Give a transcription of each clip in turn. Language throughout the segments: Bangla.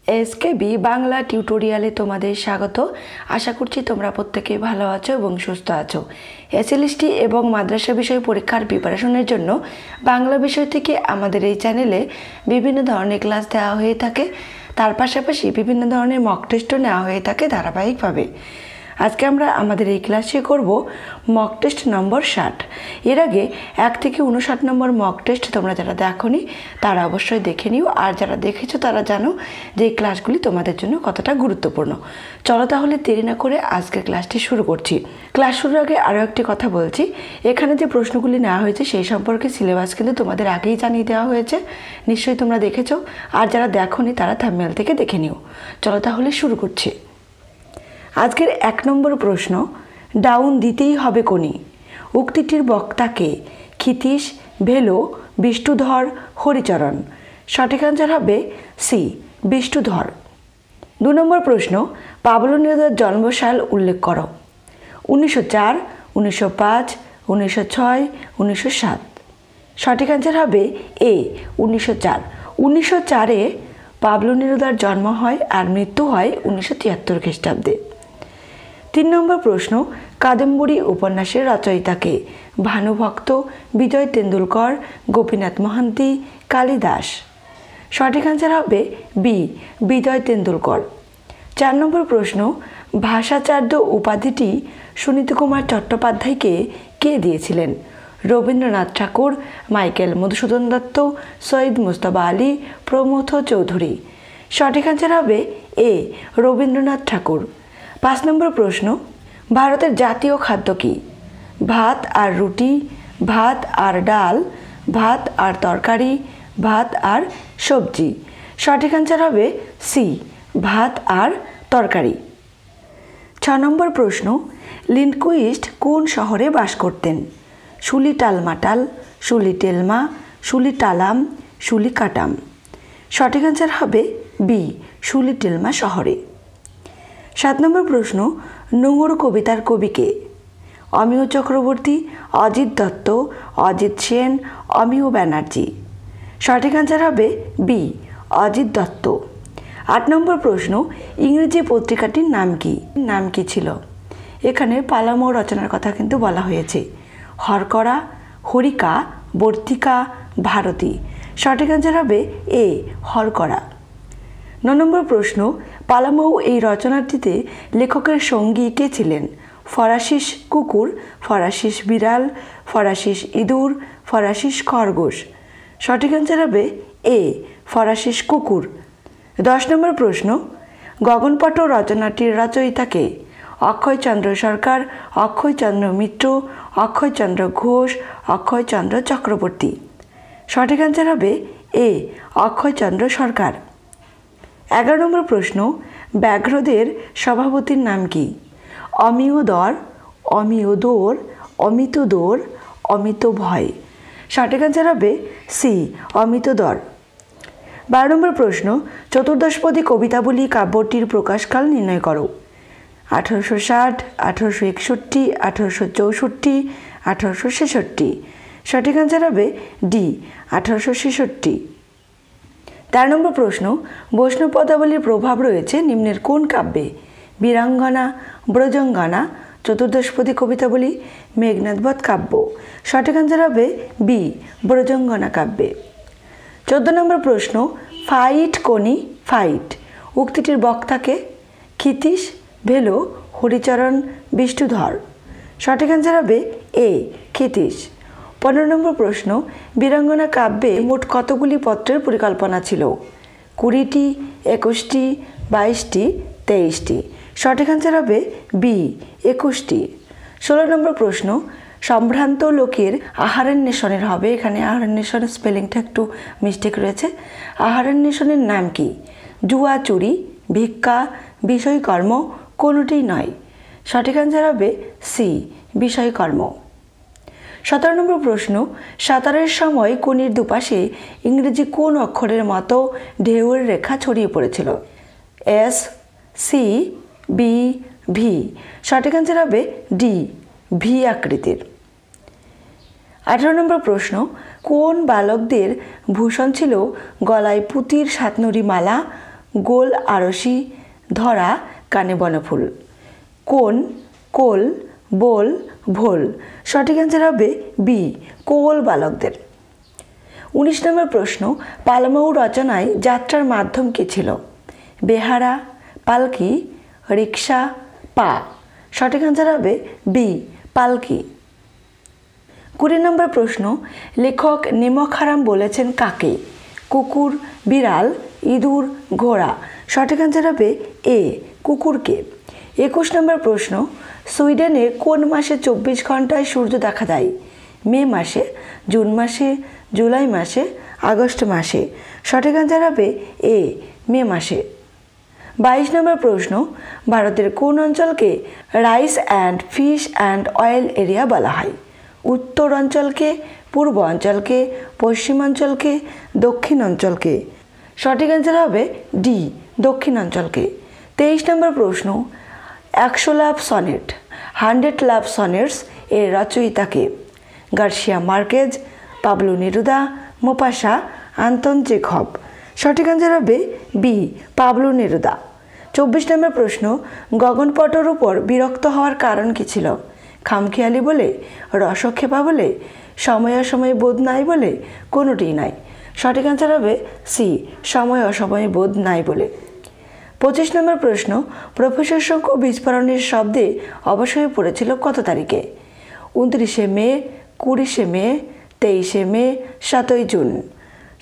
এসকেবি বাংলা টিউটোরিয়ালে তোমাদের স্বাগত। আশা করছি তোমরা প্রত্যেকেই ভালো আছো এবং সুস্থ আছো। এসএলএসটি এবং মাদ্রাসা বিষয় পরীক্ষার প্রিপারেশনের জন্য বাংলা বিষয় থেকে আমাদের এই চ্যানেলে বিভিন্ন ধরনের ক্লাস দেওয়া হয়ে থাকে। তার পাশাপাশি বিভিন্ন ধরনের মক টেস্টও নেওয়া হয়ে থাকে ধারাবাহিকভাবে। আজকে আমরা আমাদের এই ক্লাসে করব মক টেস্ট নম্বর 60। এর আগে 1 থেকে 59 নম্বর মক টেস্ট তোমরা যারা দেখোনি তারা অবশ্যই দেখে নিও, আর যারা দেখেছো তারা জানো যে এই ক্লাসগুলি তোমাদের জন্য কতটা গুরুত্বপূর্ণ। চলো তাহলে দেরি না করে আজকের ক্লাসটি শুরু করছি। ক্লাস শুরুর আগে আরও একটি কথা বলছি, এখানে যে প্রশ্নগুলি নেওয়া হয়েছে সেই সম্পর্কে সিলেবাস কিন্তু তোমাদের আগেই জানিয়ে দেওয়া হয়েছে, নিশ্চয়ই তোমরা দেখেছো। আর যারা দেখোনি তারা থাম্বনেল থেকে দেখে নিও। চলো তাহলে শুরু করছি। আজকের 1 নম্বর প্রশ্ন, ডাউন দিতেই হবে কোনি? উক্তিটির বক্তাকে ক্ষিতীশ, ভেলো, বিষ্ণুধর, হরিচরণ। সঠিক আনসার হবে সি, বিষ্ণুধর। 2 নম্বর প্রশ্ন, পাবলো নেরুদার জন্মসাল উল্লেখ করো। 1904, 1905, 1906, 1907। সঠিক আনসার হবে এ, 1904। 1904-এ পাবলো নেরুদার জন্ম হয় আর মৃত্যু হয় 1973 খ্রিস্টাব্দে। 3 নম্বর প্রশ্ন, কাদম্বরী উপন্যাসের রচয়িতাকে? ভানুভক্ত, বিজয় তেন্ডুলকর, গোপীনাথ মহান্তি, কালিদাস। সঠিক আনসার হবে বি, বিজয় তেন্ডুলকর। 4 নম্বর প্রশ্ন, ভাষাচার্য উপাধিটি সুনীত কুমার চট্টোপাধ্যায়কে কে দিয়েছিলেন? রবীন্দ্রনাথ ঠাকুর, মাইকেল মধুসূদন দত্ত, সৈয়দ মুজতবা আলী, প্রমথ চৌধুরী। সঠিক আনসার হবে এ, রবীন্দ্রনাথ ঠাকুর। 5 নম্বর প্রশ্ন, ভারতের জাতীয় খাদ্য কি? ভাত আর রুটি, ভাত আর ডাল, ভাত আর তরকারি, ভাত আর সবজি। সঠিক আনসার হবে সি, ভাত আর তরকারি। 6 নম্বর প্রশ্ন, লিন্ডকুইস্ট কোন শহরে বাস করতেন? শুলিটালমাটাল, শুলিটেলমা, শুলিটালাম, শুলিকাটাম। সঠিক আনসার হবে বি, শুলিটেলমা শহরে। 7 নম্বর প্রশ্ন, নোঙর কবিতার কবিকে? অমিয় চক্রবর্তী, অজিত দত্ত, অজিত সেন, অমিয় ব্যানার্জি। সঠিক আনসার হবে বি, অজিত দত্ত। 8 নম্বর প্রশ্ন, ইংরেজি পত্রিকাটির নাম কি ছিল? এখানে পালামৌ রচনার কথা কিন্তু বলা হয়েছে। হরকরা, হরিকা, বর্তিকা, ভারতী। সঠিক আনসার হবে এ, হরকরা। 9 নম্বর প্রশ্ন, পালামৌ এই রচনাটিতে লেখকের সঙ্গী কে ছিলেন? ফরাসিস কুকুর, ফরাসিস বিড়াল, ফরাসিস ইঁদুর, ফরাসিস খরগোশ। সঠিক আনসার হবে এ, ফরাসিস কুকুর। 10 নম্বর প্রশ্ন, গগনপট রচনাটির রচয়িতাকে? অক্ষয়চন্দ্র সরকার, অক্ষয়চন্দ্র মিত্র, অক্ষয়চন্দ্র ঘোষ, অক্ষয়চন্দ্র চক্রবর্তী। সঠিক আনসার হবে এ, অক্ষয়চন্দ্র সরকার। 11 নম্বর প্রশ্ন, ব্যাঘ্রদের সভাপতির নাম কি? অমিয়দর, অমিয়দোর, অমিতদোর, অমিতভয়। সঠিক আনসার হবে সি, অমিতদর। 12 নম্বর প্রশ্ন, চতুর্দশপদী কবিতাবলী কাব্যটির প্রকাশকাল নির্ণয় করো। 1860, 1861, 1864, 1866। সঠিক আনসার হবে ডি, 1866। 13 নম্বর প্রশ্ন, বৈষ্ণব পদাবলীর প্রভাব রয়েছে নিম্নের কোন কাব্যে? বীরাঙ্গনা, ব্রজঙ্গনা, চতুর্দশপদী কবিতাবলী, মেঘনাদবধ কাব্য। সঠিক আনসার হবে বি, ব্রজঙ্গনা কাব্যে। 14 নম্বর প্রশ্ন, ফাইট কোনি ফাইট? উক্তিটির বক্তাকে? ক্ষিতীশ, ভেলো, হরিচরণ, বিষ্ণুধর। সঠিক আনসার হবে এ, ক্ষিতীশ। 15 নম্বর প্রশ্ন, বীরাঙ্গনা কাব্যে মোট কতগুলি পত্রের পরিকল্পনা ছিল? 20টি, 21টি, 22টি, 23টি। সঠিক আনসার হবে বি, 21টি। 16 নম্বর প্রশ্ন, সম্ভ্রান্ত লোকের আহারান্বেষণের হবে, এখানে আহারান্বেষণের স্পেলিংটা একটু মিস্টেক রয়েছে। আহারান্বেষণের নাম কি? জুয়া, চুরি, ভিক্ষা, বিষয়কর্ম, কোনোটিই নয়। সঠিক আনসার হবে সি, বিষয়কর্ম। 17 নম্বর প্রশ্ন, সাঁতারের সময় কোনির দুপাশে ইংরেজি কোন অক্ষরের মতো ঢেউয়ের রেখা ছড়িয়ে পড়েছিল? S, C, B, V. সঠিক আনসার হবে ডি, ভি আকৃতির। 18 নম্বর প্রশ্ন, কোন বালকদের ভূষণ ছিল গলায় পুঁতির সাতনরি মালা, গোল আরশি, ধরা কানে বনফুল। কোন, কোল, বোল, ভোল। সঠিক অ্যান্সার হবে বি, কোল বালকদের। 19 নম্বর প্রশ্ন, পালমাউ রচনায় যাত্রার মাধ্যম কী ছিল? বেহারা, পালকি, রিক্সা, পা। সঠিক অ্যান্সার হবে বি, পালকি। 20 নম্বর প্রশ্ন, লেখক নিমক হারাম বলেছেন কাকে? কুকুর, বিড়াল, ইঁদুর, ঘোড়া। সঠিক অ্যান্সার হবে এ, কুকুরকে। 21 নম্বর প্রশ্ন, সুইডেনে কোন মাসে 24 ঘন্টায় সূর্য দেখা যায়? মে মাসে, জুন মাসে, জুলাই মাসে, আগস্ট মাসে। সঠিক অ্যান্সার হবে এ, মে মাসে। 22 নম্বর প্রশ্ন, ভারতের কোন অঞ্চলকে rice and fish and oil area বলা হয়? উত্তর অঞ্চলকে, পূর্ব অঞ্চলকে, পশ্চিমাঞ্চলকে, দক্ষিণ অঞ্চলকে। সঠিক অ্যান্সার হবে ডি, দক্ষিণ অঞ্চলকে। 23 নম্বর প্রশ্ন, 100 লাভ সনেট, 100 লাভ সনেটস এর রচয়িতাকে? Garcia Marquez, Pablo Neruda, Maupassant, Anton Chekhov. সঠিক অ্যান্সার হবে বি, পাবলো নেরুদা। 24 নম্বর প্রশ্ন, গগনপটের উপর বিরক্ত হওয়ার কারণ কী ছিল? খামখেয়ালি বলে, রসক্ষেপা বলে, সময় অসময় বোধ নাই বলে, কোনোটিই নাই। সঠিক অ্যান্সার হবে সি, সময় অসময় বোধ নাই বলে। 25 নম্বর প্রশ্ন, প্রফেসর শঙ্কু বিস্ফোরণের শব্দে অবশ্যই পড়েছিল কত তারিখে? 29শে মে, 20শে মে, 23শে মে, 7ই জুন।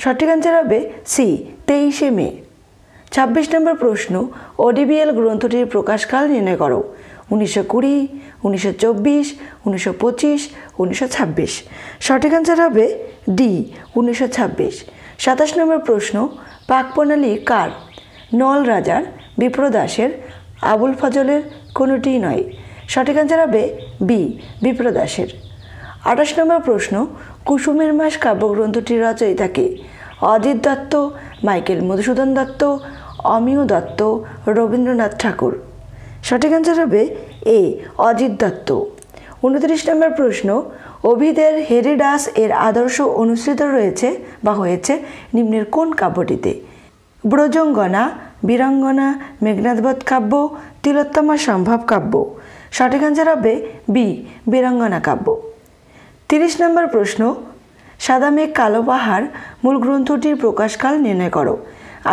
সঠিক অ্যান্সার হবে সি, 23শে মে। 26 নম্বর প্রশ্ন, ওডিবিএল গ্রন্থটির প্রকাশকাল নির্ণয় করো। 1920, 1924, 1925, 1926। সঠিক অ্যান্সার হবে ডি, 1926। 27 নম্বর প্রশ্ন, পাক প্রণালী কার? নল রাজার, বিপ্রদাসের, আবুল ফজলের, কোনোটিই নয়। সঠিক অ্যান্সার হবে বি, বিপ্রদাসের। 28 নম্বর প্রশ্ন, কুসুমের মাস কাব্যগ্রন্থটির রচয়িতাকে? অজিত দত্ত, মাইকেল মধুসূদন দত্ত, অমিয় দত্ত, রবীন্দ্রনাথ ঠাকুর। সঠিক অ্যান্সার হবে এ, অজিত দত্ত। 29 নম্বর প্রশ্ন, ওভিদের হেরিডাস এর আদর্শ অনুসৃত রয়েছে বা হয়েছে নিম্নের কোন কাব্যটিতে? ব্রজঙ্গনা, বীরাঙ্গনা, মেঘনাদবধ কাব্য, তিলোত্তমা সম্ভব কাব্য। সঠিক অ্যান্সার হবে বি, বীরাঙ্গনা কাব্য। 30 নম্বর প্রশ্ন, সাদা মেঘ কালো পাহাড় মূল গ্রন্থটির প্রকাশকাল নির্ণয় করো।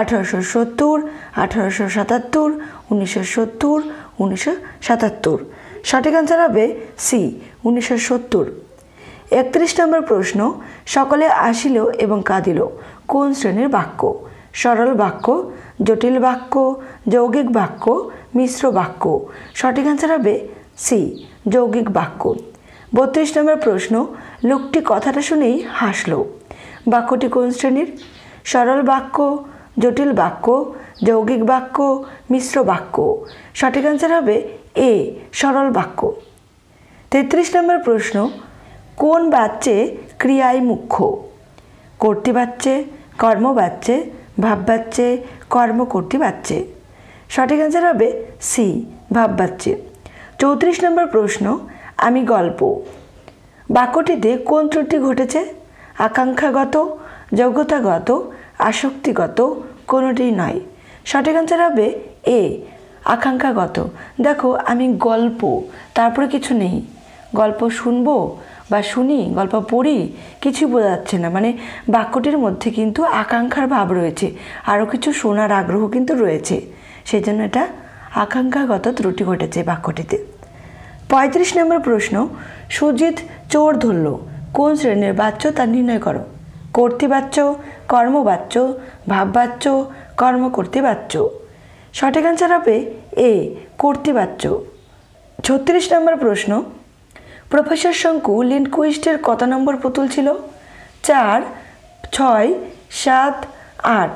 1870, 1877, 1970, 1977। সঠিক অ্যান্সার হবে সি, 1970। 31 নম্বর প্রশ্ন, সকলে আসিল এবং কাঁদিল কোন শ্রেণীর বাক্য? সরল বাক্য, জটিল বাক্য, যৌগিক বাক্য, মিশ্র বাক্য। সঠিক অ্যান্সার হবে সি, যৌগিক বাক্য। 32 নম্বর প্রশ্ন, লোকটি কথাটা শুনেই হাসল। বাক্যটি কোন শ্রেণীর? সরল বাক্য, জটিল বাক্য, যৌগিক বাক্য, মিশ্র বাক্য। সঠিক অ্যান্সার হবে এ, সরল বাক্য। 33 নম্বর প্রশ্ন, কোন বাচ্যে ক্রিয়ায় মুখ্য? কর্তৃবাচ্যে, কর্মবাচ্যে, ভাববাচ্যে, কর্মকর্তৃ বাচ্যে। সঠিক অ্যান্সার হবে সি, ভাববাচ্যে। 34 নম্বর প্রশ্ন, আমি গল্প বাক্যটিতে কোন ত্রুটি ঘটেছে? আকাঙ্ক্ষাগত, যোগ্যতাগত, আসক্তিগত, কোনোটিই নয়। সঠিক অ্যান্সার হবে এ, আকাঙ্ক্ষাগত। দেখো, আমি গল্প, তারপরে কিছু নেই, গল্প শুনবো বা শুনি, গল্প পড়ি, কিছুই বোঝা যাচ্ছে না। মানে বাক্যটির মধ্যে কিন্তু আকাঙ্ক্ষার ভাব রয়েছে, আরও কিছু শোনার আগ্রহ কিন্তু রয়েছে, সেই জন্য এটা আকাঙ্ক্ষাগত ত্রুটি ঘটেছে বাক্যটিতে। 35 নম্বর প্রশ্ন, সুজিত চোর ধরল কোন শ্রেণীর বাচ্য তা নির্ণয় করো। কর্তৃবাচ্য, কর্মবাচ্য, ভাববাচ্য, কর্মকর্তৃবাচ্য। সঠিক অ্যান্সার হবে এ, কর্তৃবাচ্য। 36 নম্বর প্রশ্ন, প্রফেসর শঙ্কু লিন্ডকুইস্টের কত নম্বর পুতুল ছিল? 4, 6, 7, 8।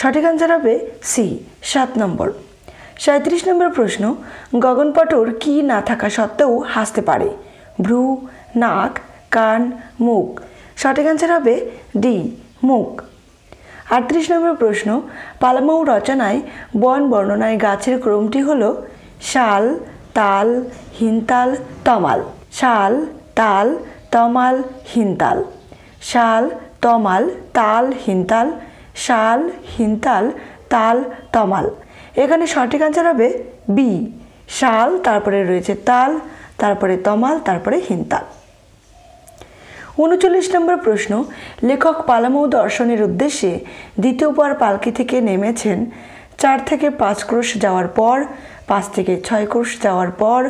সঠিক অ্যান্সার হবে সি, 7 নম্বর। 37 নম্বর প্রশ্ন, গগনপটর কি না থাকা সত্ত্বেও হাসতে পারে? ভ্রু, নাক, কান, মুখ। সঠিক অ্যান্সার হবে ডি, মুখ। 38 নম্বর প্রশ্ন, পালামাউ রচনায় বন বর্ণনায় গাছের ক্রমটি হল শাল, তাল, হিনতাল, তমাল। শাল, তাল, তমাল, হিনতাল। শাল, তমাল, তাল, হিনতাল, শাল, হিনতাল, তাল, তমাল। এখানে সঠিক আনসার হবে বি, শাল, তারপরে রয়েছে তাল, তারপরে তমাল, তারপরে হিনতাল। 39 নম্বর প্রশ্ন, লেখক পালামৌ দর্শনের উদ্দেশ্যে দ্বিতীয়বার পালকি থেকে নেমেছেন 4 থেকে 5 ক্রোশ যাওয়ার পর, 5 থেকে 6 ক্রোশ যাওয়ার পর,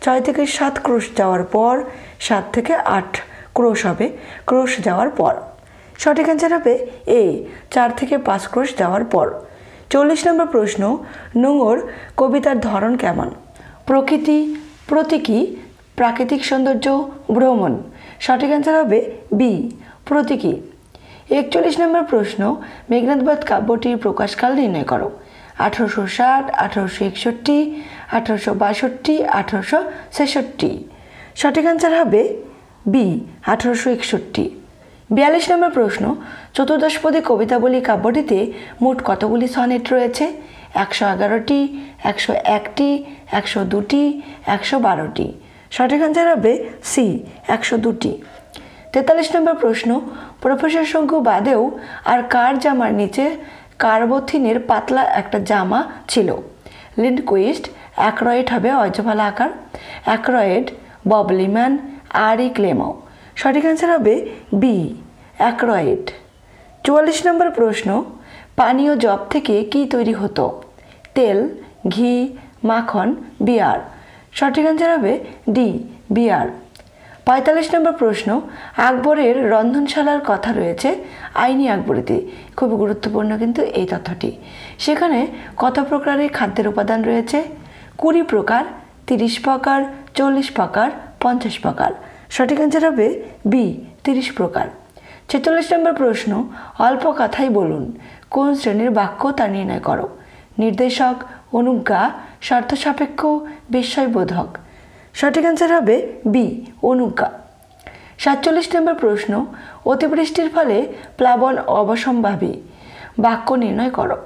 6 থেকে 7 ক্রোশ যাওয়ার পর, 7 থেকে 8 ক্রোশ হবে ক্রোশ যাওয়ার পর। সঠিক অ্যান্সার হবে এ, 4 থেকে 5 ক্রোশ যাওয়ার পর। 40 নম্বর প্রশ্ন, নোঙর কবিতার ধরন কেমন? প্রকৃতি, প্রতীকী, প্রাকৃতিক সৌন্দর্য, ভ্রমণ। সঠিক অ্যান্সার হবে বি, প্রতীকী। 41 নম্বর প্রশ্ন, মেঘনাদবধ কাব্যটির প্রকাশকাল নির্ণয় করো। 1860, 1861, 1862, 1866। সঠিক অ্যান্সার হবে বি, 1861। 42 নম্বর প্রশ্ন, চতুর্দশপদী কবিতাবলী কাব্যটিতে মোট কতগুলি সনেট রয়েছে? 111টি, 101টি, 102টি, 112টি। সঠিক অ্যান্সার হবে সি, 102টি। 43 নম্বর প্রশ্ন, প্রফেসর শঙ্কু বাদেও আর কার জামার নিচে কার্বোথিনের পাতলা একটা জামা ছিল? লিন্ডকুইস্ট, অ্যাক্রয়েড হবে অজভালা আকার, অ্যাক্রয়েড, বব লিম্যান, আরি ক্লেমো। সঠিক অ্যান্সার হবে বি, অ্যাক্রয়েড। 44 নম্বর প্রশ্ন, পানীয় জব থেকে কি তৈরি হতো? তেল, ঘি, মাখন, বিয়ার। সঠিক অ্যান্সার হবে ডি, বিয়ার। 45 নম্বর প্রশ্ন, আকবরের রন্ধনশালার কথা রয়েছে আইনি আকবরীতে। খুব গুরুত্বপূর্ণ কিন্তু এই তথ্যটি। সেখানে কত প্রকারের খাদ্যের উপাদান রয়েছে? 20 প্রকার, 30 প্রকার, 40 প্রকার, 50 প্রকার। সঠিক অ্যান্সার হবে বি, 30 প্রকার। 46 নম্বর প্রশ্ন, অল্প কথাই বলুন কোন শ্রেণীর বাক্য তা নির্ণয় করো। নির্দেশক, অনুজ্ঞা, স্বার্থসাপেক্ষ, বিস্ময়বোধক। সঠিক অ্যান্সার হবে বি, অনুজ্ঞা। 47 নম্বর প্রশ্ন, অতিবৃষ্টির ফলে প্লাবন অবশ্যম্ভাবী, বাক্য নির্ণয় করো।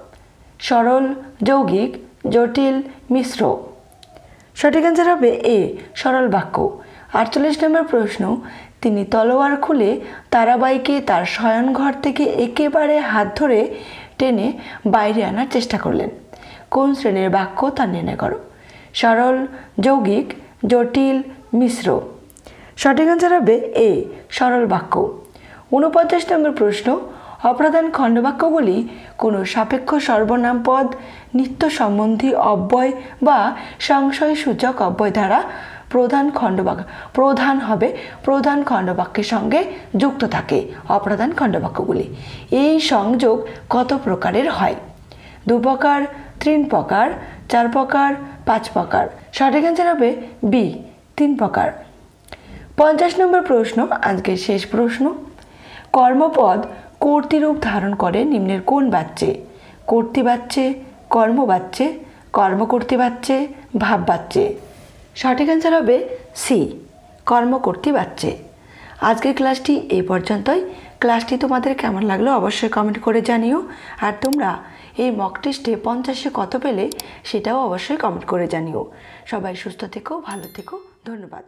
সরল, যৌগিক, জটিল, মিশ্র। সঠিক অ্যান্সার হবে এ, সরল বাক্য। 48 নম্বর প্রশ্ন, তিনি তলোয়ার খুলে তারাবাইকে তার শয়নঘর থেকে একেবারে হাত ধরে টেনে বাইরে আনার চেষ্টা করলেন। কোন শ্রেণীর বাক্য তা নির্ণয় করো। সরল, যৌগিক, জটিল, মিশ্র। সঠিক অ্যান্সার হবে এ, সরল বাক্য। 49 নম্বর প্রশ্ন, অপ্রধান খণ্ডবাক্যগুলি কোনো সাপেক্ষ সর্বনাম পদ, নিত্য সম্বন্ধী অব্যয় বা সংশয়সূচক অব্যয় দ্বারা প্রধান হবে প্রধান খণ্ডবাক্যের সঙ্গে যুক্ত থাকে অপ্রধান খণ্ডবাক্যগুলি। এই সংযোগ কত প্রকারের হয়? 2 প্রকার, 3 প্রকার, 4 প্রকার, 5 প্রকার। সঠিক অ্যান্সার হবে বি, 3 প্রকার। 50 নম্বর প্রশ্ন, আজকের শেষ প্রশ্ন, কর্মপদ কর্তৃরূপ ধারণ করে নিম্নের কোন বাচ্যে? কর্তৃবাচ্যে, কর্মবাচ্যে, কর্মকর্তৃবাচ্যে, ভাববাচ্যে। সঠিক অ্যান্সার হবে সি, কর্মকর্তৃবাচ্যে। আজকের ক্লাসটি এই পর্যন্তই। ক্লাসটি তোমাদের কেমন লাগলো অবশ্যই কমেন্ট করে জানিও। আর তোমরা এই মক টেস্টে 50-এ কত পেলে সেটাও অবশ্যই কমেন্ট করে জানিও। সবাই সুস্থ থেকো, ভালো থেকো, ধন্যবাদ।